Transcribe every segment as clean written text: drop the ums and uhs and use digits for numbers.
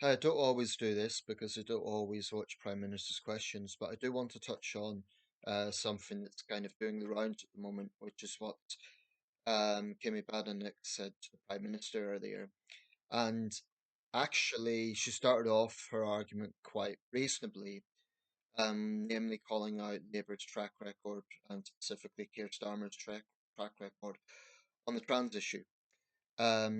I don't always do this because I don't always watch Prime Minister's questions, but I do want to touch on something that's kind of doing the rounds at the moment, which is what Kimmy Badenoch said to the Prime Minister earlier. And actually, she started off her argument quite reasonably, namely calling out Labour's track record and specifically Keir Starmer's track record on the trans issue.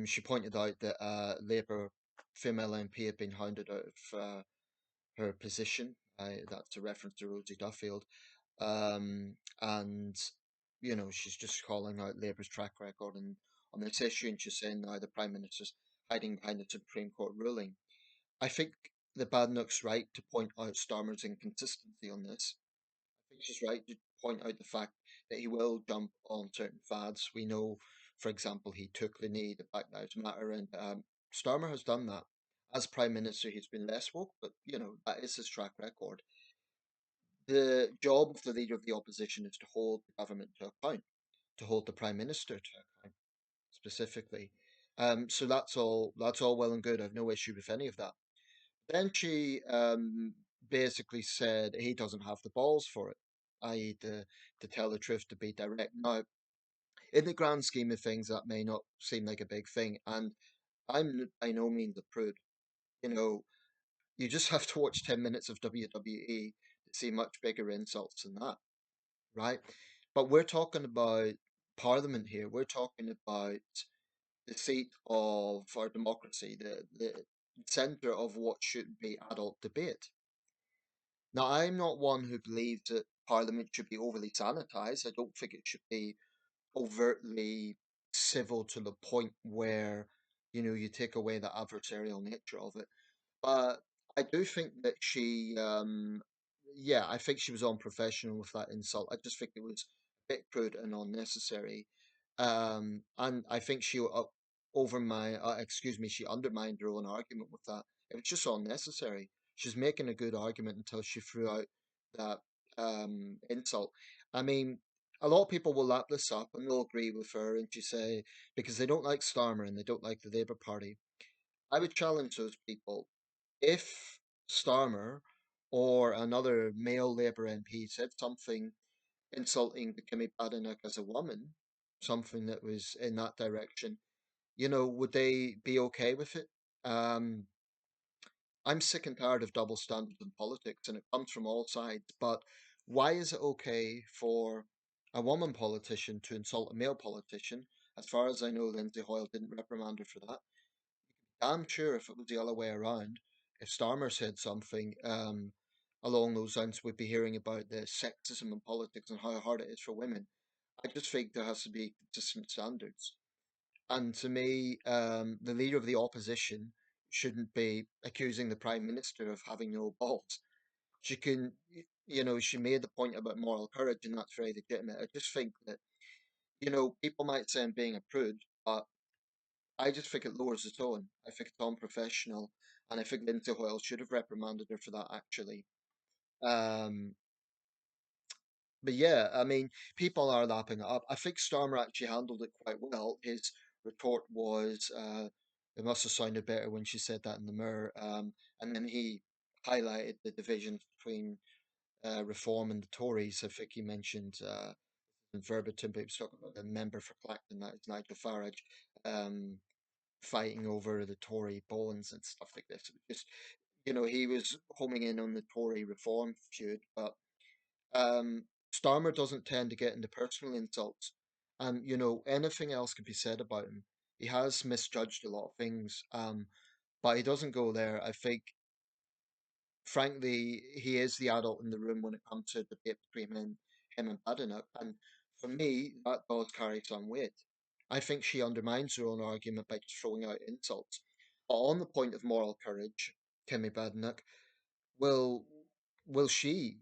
She pointed out that Labour female MP had been hounded out of her position. That's a reference to Rosie Duffield. And, she's just calling out Labour's track record on this issue, and she's saying now the Prime Minister's hiding behind the Supreme Court ruling. I think the Badenoch's right to point out Starmer's inconsistency on this. I think she's right to point out the fact that he will jump on certain fads. We know, for example, he took the knee, the Black Lives Matter, and Starmer has done that. As Prime Minister, he's been less woke, but that is his track record. The job of the leader of the opposition is to hold the government to account, to hold the Prime Minister to account specifically. So that's all well and good. I've no issue with any of that. Then she basically said he doesn't have the balls for it, i.e., to tell the truth, to be direct. Now, in the grand scheme of things, that may not seem like a big thing, and I'm by no means a prude. You know, you just have to watch 10 minutes of WWE to see much bigger insults than that, right? But we're talking about Parliament here. We're talking about the seat of our democracy, the centre of what should be adult debate. Now, I'm not one who believes that Parliament should be overly sanitised. I don't think it should be overtly civil to the point where, you take away the adversarial nature of it. But I do think that yeah, I think she was unprofessional with that insult. I just think it was a bit crude and unnecessary. And I think she undermined her own argument with that. It was just unnecessary. She's making a good argument until she threw out that insult. I mean, a lot of people will lap this up and they'll agree with her, and she say because they don't like Starmer and they don't like the Labour Party. I would challenge those people if Starmer or another male Labour MP said something insulting to Kimmy Badenoch as a woman, something that was in that direction, would they be okay with it? Um, I'm sick and tired of double standards in politics, and it comes from all sides. But why is it okay for a woman politician to insult a male politician? As far as I know, Lindsay Hoyle didn't reprimand her for that. I'm sure if it was the other way around, if Starmer said something along those lines, we'd be hearing about the sexism in politics and how hard it is for women. I just think there has to be consistent standards. And to me, the leader of the opposition shouldn't be accusing the prime minister of having no balls. She can, she made the point about moral courage, and that's very legitimate. I just think that, people might say I'm being a prude, but I just think it lowers the tone. I think it's unprofessional, and I think Lindsay Hoyle should have reprimanded her for that, actually. Um, but yeah, I mean, people are lapping it up. I think Starmer actually handled it quite well. His retort was, it must have sounded better when she said that in the mirror. And then he highlighted the divisions between Reform and the Tories. I think he mentioned in verbatim, but he was talking about the member for Clacton, that is Nigel Farage, um, fighting over the Tory bones and stuff like this. It was just, he was homing in on the Tory Reform feud, but um, Starmer doesn't tend to get into personal insults. And, anything else could be said about him. He has misjudged a lot of things, but he doesn't go there. I think, frankly, he is the adult in the room when it comes to debate between him and Badenoch. And for me, that does carry some weight. I think she undermines her own argument by just throwing out insults. But on the point of moral courage, Kimmy Badenoch, will will she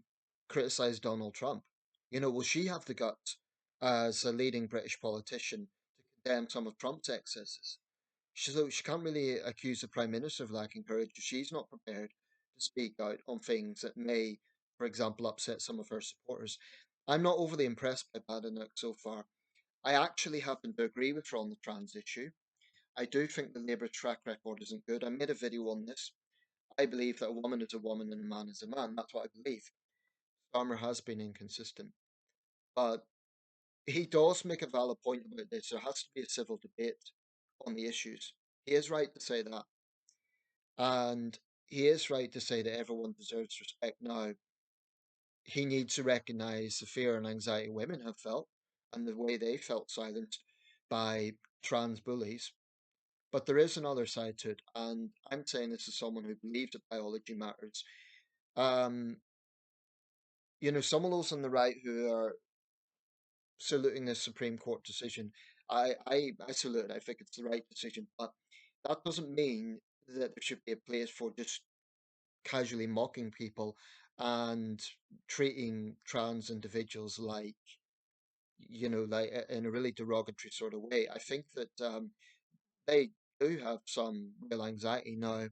criticize Donald Trump? Will she have the guts as a leading British politician to condemn some of Trump's excesses? So she can't really accuse the Prime Minister of lacking courage if she's not prepared to speak out on things that may, for example, upset some of her supporters. I'm not overly impressed by Badenoch so far. I actually happen to agree with her on the trans issue. I do think the Labour track record isn't good. I made a video on this. I believe that a woman is a woman and a man is a man. That's what I believe. Starmer has been inconsistent, but he does make a valid point about this. There has to be a civil debate on the issues. He is right to say that. And he is right to say that everyone deserves respect now. He needs to recognise the fear and anxiety women have felt and the way they felt silenced by trans bullies. But there is another side to it, and I'm saying this as someone who believes that biology matters. Um, some of those on the right who are saluting this Supreme Court decision, I salute it. I think it's the right decision, but that doesn't mean that there should be a place for just casually mocking people and treating trans individuals like, in a really derogatory sort of way. I think that they do have some real anxiety now. I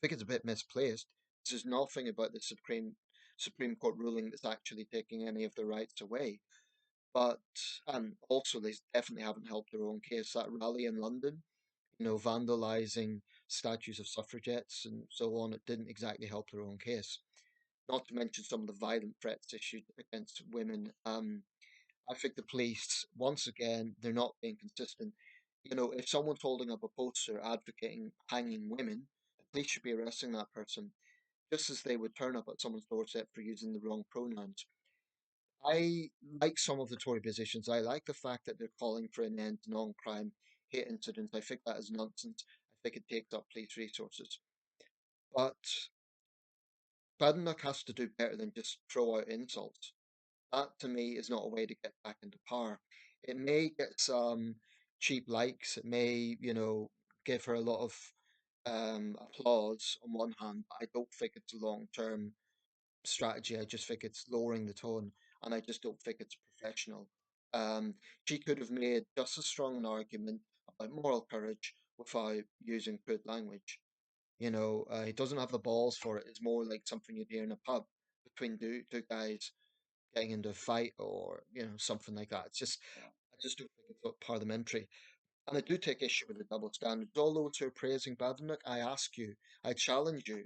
think it's a bit misplaced. This is nothing about the Supreme Court ruling that's actually taking any of the rights away. But also, they definitely haven't helped their own case. That rally in London, vandalizing statues of suffragettes and so on, it didn't exactly help their own case. Not to mention some of the violent threats issued against women. I think the police, once again, they're not being consistent. If someone's holding up a poster advocating hanging women, the police should be arresting that person, just as they would turn up at someone's doorstep for using the wrong pronouns. I like some of the Tory positions. I like the fact that they're calling for an end to non-crime hate incidents. I think that is nonsense. I think it takes up police resources. But Badenoch has to do better than just throw out insults. That to me is not a way to get back into power. It may get some cheap likes. It may, give her a lot of applause on one hand, but I don't think it's a long-term strategy. I just think it's lowering the tone, and I just don't think it's professional. Um, she could have made just as strong an argument about moral courage without using crude language. He doesn't have the balls for it. It's more like something you'd hear in a pub between two guys getting into a fight or, something like that. I just don't think it's parliamentary. And I do take issue with the double standards. All those who are praising Badenoch, I ask you, I challenge you,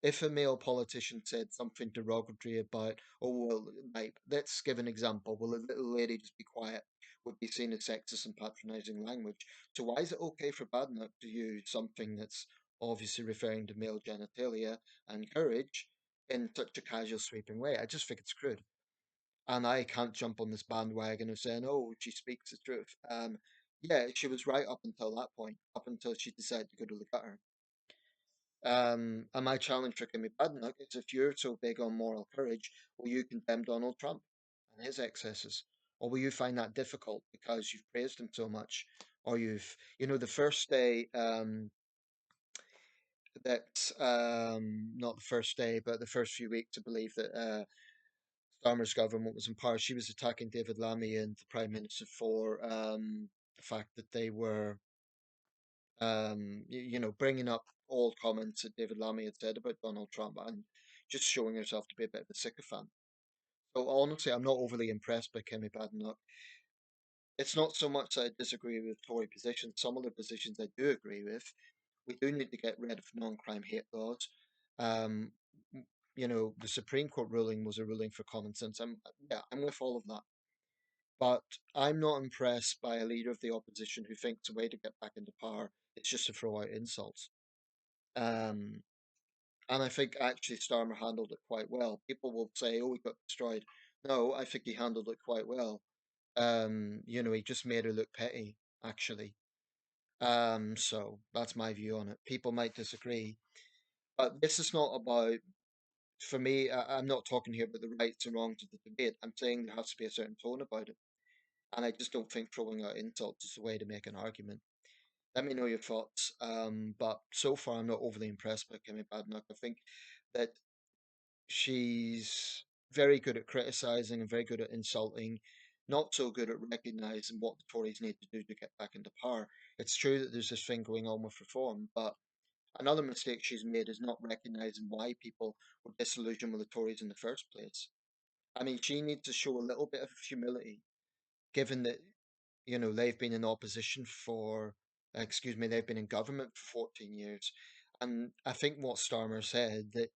if a male politician said something derogatory about, oh, well, like, let's give an example, will a little lady just be quiet, would be seen as sexist and patronizing language. So why is it okay for Badenoch to use something that's obviously referring to male genitalia and courage in such a casual, sweeping way? I just think it's crude. And I can't jump on this bandwagon of saying, oh, she speaks the truth. Yeah, she was right up until that point, up until she decided to go to the gutter. And my challenge for Kimmy Badenoch is, if you're so big on moral courage, will you condemn Donald Trump and his excesses? Or will you find that difficult because you've praised him so much? Or the first day, not the first day, but the first few weeks, I believe that Starmer's government was in power, she was attacking David Lammy and the Prime Minister for the fact that they were bringing up old comments that David Lammy had said about Donald Trump and just showing herself to be a bit of a sycophant. So honestly, I'm not overly impressed by Kemi Badenoch. It's not so much that I disagree with Tory positions. Some of the positions I do agree with. We do need to get rid of non-crime hate laws. Um, the Supreme Court ruling was a ruling for common sense. I'm with all of that. But I'm not impressed by a leader of the opposition who thinks the way to get back into power is just to throw out insults. Um, And I think actually Starmer handled it quite well. People will say, "Oh, he got destroyed." No, I think he handled it quite well. He just made her look petty, actually. So that's my view on it. People might disagree, but this is not about. For me, I'm not talking here about the rights and wrongs of the debate. I'm saying there has to be a certain tone about it, and I just don't think throwing out insults is the way to make an argument. Let me know your thoughts. But so far, I'm not overly impressed by Kimmy Badenoch. I think that she's very good at criticizing and very good at insulting, not so good at recognizing what the Tories need to do to get back into power. It's true that there's this thing going on with reform, but another mistake she's made is not recognizing why people were disillusioned with the Tories in the first place. I mean, she needs to show a little bit of humility, given that, they've been in opposition for, excuse me, they've been in government for 14 years. And I think what Starmer said, that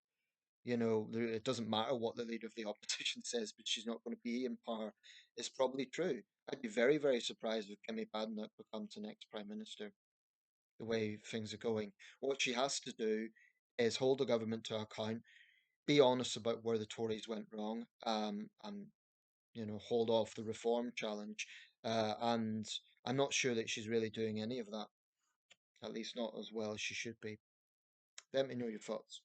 it doesn't matter what the leader of the opposition says, but she's not going to be in power, is probably true. I'd be very, very surprised if Kimmy Badenoch becomes the next prime minister, the way things are going. What she has to do is hold the government to account, be honest about where the Tories went wrong, and hold off the reform challenge. And I'm not sure that she's really doing any of that, at least not as well as she should be. Let me know your thoughts.